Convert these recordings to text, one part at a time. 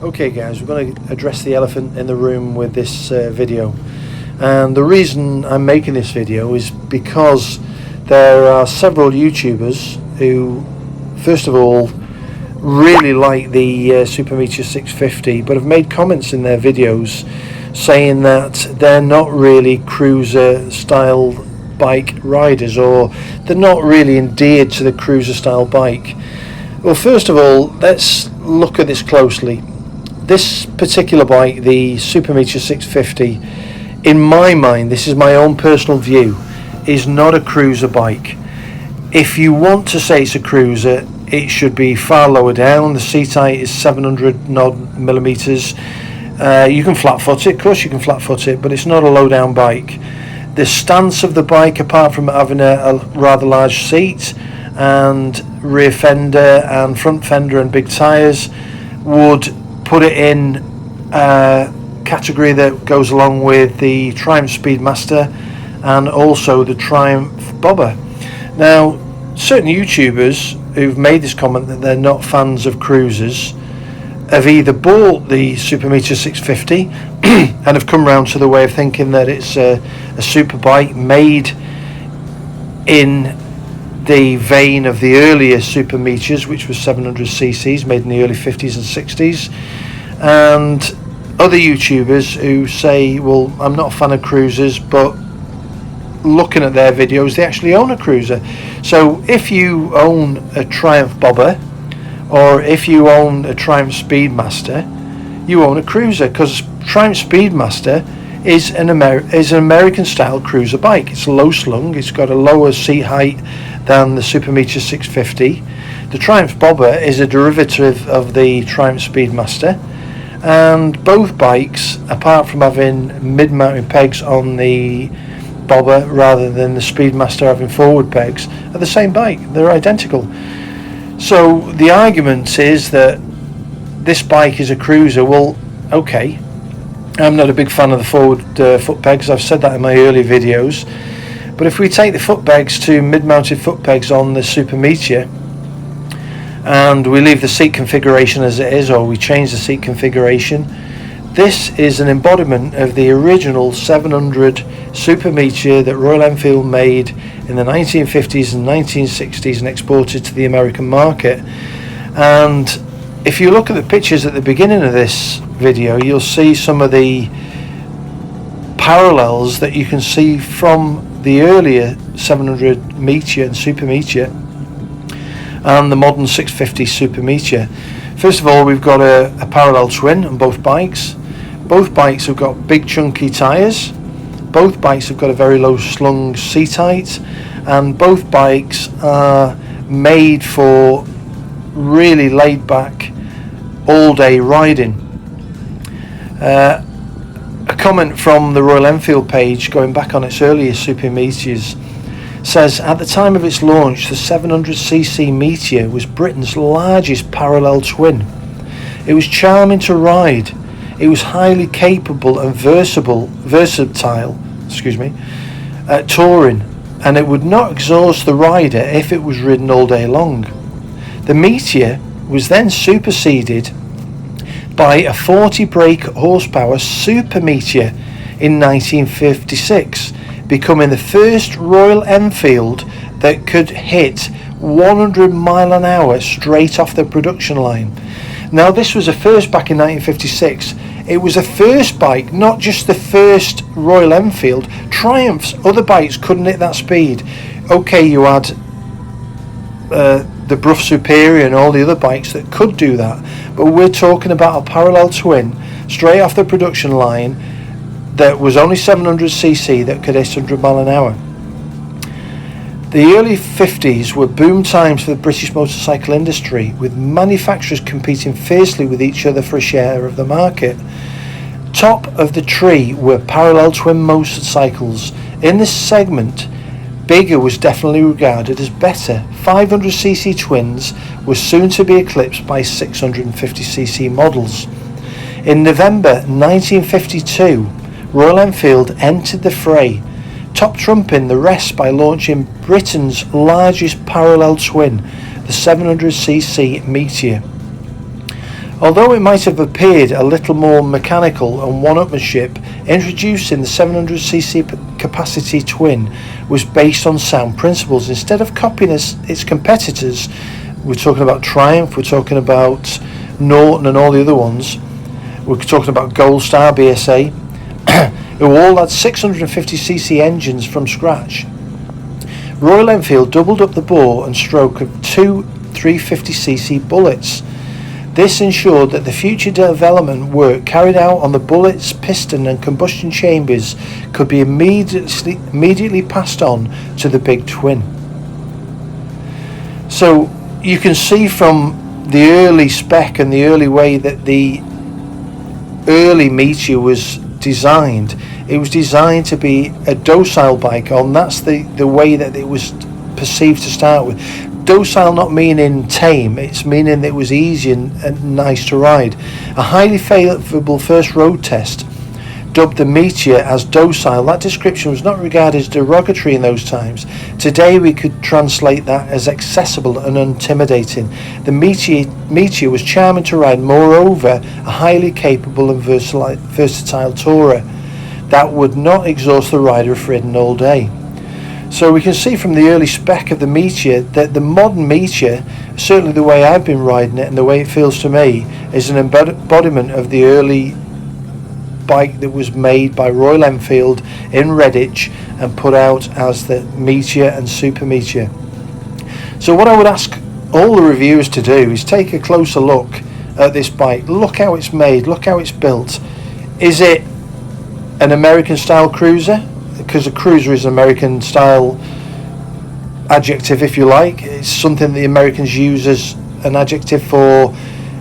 Okay guys, we're going to address the elephant in the room with this video, and the reason I'm making this video is because there are several YouTubers who, first of all, really like the Super Meteor 650, but have made comments in their videos saying that they're not really cruiser style bike riders, or they're not really endeared to the cruiser style bike. Well, first of all, let's look at this closely. This particular bike, the Super Meteor 650, in my mind, this is my own personal view, is not a cruiser bike. If you want to say it's a cruiser, it should be far lower down. The seat height is 700 odd millimeters. You can flat foot it, of course you can flat foot it, but it's not a low down bike. The stance of the bike, apart from having a rather large seat and rear fender and front fender and big tyres, would put it in a category that goes along with the Triumph Speedmaster and also the Triumph Bobber. Now, certain YouTubers who've made this comment that they're not fans of cruisers have either bought the Super Meteor 650 and have come round to the way of thinking that it's a super bike made in the vein of the earlier Super Meteors, which was 700 cc's, made in the early 50s and 60s, and other YouTubers who say, well, I'm not a fan of cruisers, but looking at their videos, they actually own a cruiser. So if you own a Triumph Bobber, or if you own a Triumph Speedmaster, you own a cruiser, because Triumph Speedmaster is an American style cruiser bike. It's low slung, it's got a lower seat height than the Super Meteor 650. The Triumph Bobber is a derivative of the Triumph Speedmaster, and both bikes, apart from having mid-mounted pegs on the Bobber rather than the Speedmaster having forward pegs, are the same bike. They're identical. So the argument is that this bike is a cruiser. Well, okay, I'm not a big fan of the forward foot pegs. I've said that in my earlier videos. But if we take the foot pegs to mid-mounted foot pegs on the Super Meteor, and we leave the seat configuration as it is, or we change the seat configuration, this is an embodiment of the original 700 Super Meteor that Royal Enfield made in the 1950s and 1960s and exported to the American market. And if you look at the pictures at the beginning of this video, you'll see some of the parallels that you can see from the earlier 700 Meteor and Super Meteor and the modern 650 Super Meteor. First of all, we've got a parallel twin on both bikes. Both bikes have got big chunky tyres. Both bikes have got a very low slung seat height, and both bikes are made for really laid back all day riding. A comment from the Royal Enfield page going back on its earlier Super Meteors says, at the time of its launch, the 700cc Meteor was Britain's largest parallel twin. It was charming to ride. It was highly capable and versatile at touring, and it would not exhaust the rider if it was ridden all day long. The Meteor was then superseded by a 40 brake horsepower Super Meteor in 1956, becoming the first Royal Enfield that could hit 100 mile an hour straight off the production line. Now, this was a first back in 1956. It was a first bike, not just the first Royal Enfield. Triumph's other bikes couldn't hit that speed. Okay, you had the Brough Superior and all the other bikes that could do that, but we're talking about a parallel twin straight off the production line that was only 700cc that could hit 100 mile an hour. The early 50s were boom times for the British motorcycle industry, with manufacturers competing fiercely with each other for a share of the market. Top of the tree were parallel twin motorcycles. In this segment, bigger was definitely regarded as better. 500cc twins were soon to be eclipsed by 650cc models. In November 1952, Royal Enfield entered the fray, top trumping the rest by launching Britain's largest parallel twin, the 700cc Meteor. Although it might have appeared a little more mechanical and one-upmanship, introducing the 700cc capacity twin was based on sound principles. Instead of copying its competitors, we're talking about Triumph, we're talking about Norton and all the other ones, we're talking about Gold Star, BSA, who all had 650cc engines from scratch. Royal Enfield doubled up the bore and stroke of two 350cc bullets. This ensured that the future development work carried out on the bullet's piston and combustion chambers could be immediately passed on to the big twin. So you can see from the early spec and the early way that the early Meteor was designed, it was designed to be a docile bike, and that's the way that it was perceived to start with. Docile not meaning tame, it's meaning that it was easy and nice to ride. A highly favourable first road test dubbed the Meteor as docile. That description was not regarded as derogatory in those times. Today we could translate that as accessible and intimidating. The Meteor was charming to ride, moreover a highly capable and versatile tourer that would not exhaust the rider if ridden all day. So we can see from the early spec of the Meteor that the modern Meteor, certainly the way I've been riding it and the way it feels to me, is an embodiment of the early bike that was made by Royal Enfield in Redditch and put out as the Meteor and Super Meteor. So what I would ask all the reviewers to do is take a closer look at this bike. Look how it's made, look how it's built. Is it an American style cruiser? Because a cruiser is an American style adjective, if you like. It's something the Americans use as an adjective for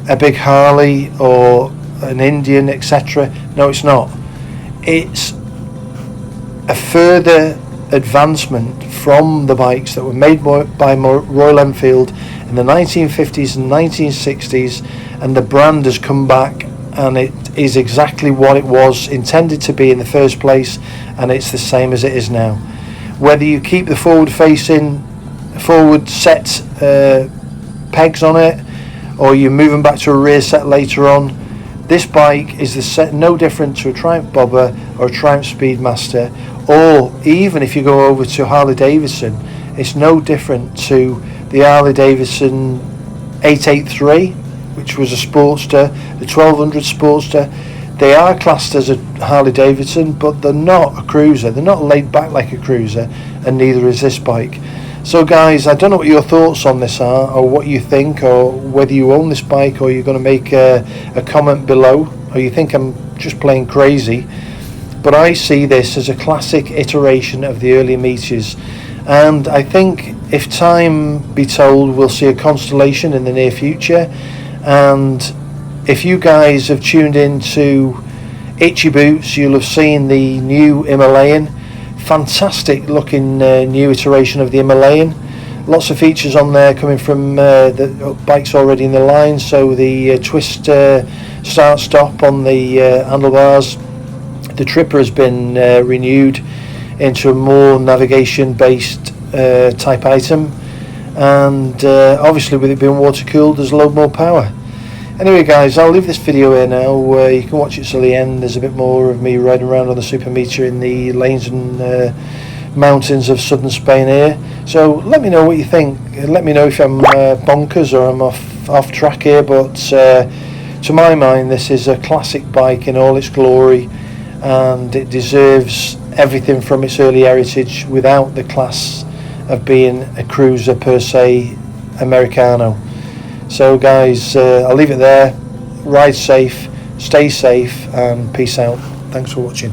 a big Harley or an Indian, etc. No, it's not. It's a further advancement from the bikes that were made by Royal Enfield in the 1950s and 1960s, and the brand has come back and it is exactly what it was intended to be in the first place, and it's the same as it is now. Whether you keep the forward set pegs on it, or you move them back to a rear set later on, this bike is the set no different to a Triumph Bobber or a Triumph Speedmaster, or even if you go over to Harley Davidson, it's no different to the Harley Davidson 883, which was a Sportster, the 1200 Sportster. They are classed as a Harley Davidson, but they're not a cruiser. They're not laid back like a cruiser, and neither is this bike. So guys, I don't know what your thoughts on this are, or what you think, or whether you own this bike, or you're going to make a comment below, or you think I'm just plain crazy. But I see this as a classic iteration of the early Meteors, and I think if time be told, we'll see a Constellation in the near future. And if you guys have tuned in to Itchy Boots, you'll have seen the new Himalayan. Fantastic looking new iteration of the Himalayan. Lots of features on there coming from the bikes already in the line. So the twist start stop on the handlebars. The tripper has been renewed into a more navigation based type item, and obviously with it being water cooled, there's a load more power. Anyway guys, I'll leave this video here now. You can watch it till the end. There's a bit more of me riding around on the Super Meteor in the lanes and mountains of southern Spain here. So let me know what you think. Let me know if I'm bonkers or I'm off track here, but to my mind this is a classic bike in all its glory, and it deserves everything from its early heritage without the class of being a cruiser per se, Americano. So guys, I'll leave it there. Ride safe, stay safe, and peace out. Thanks for watching.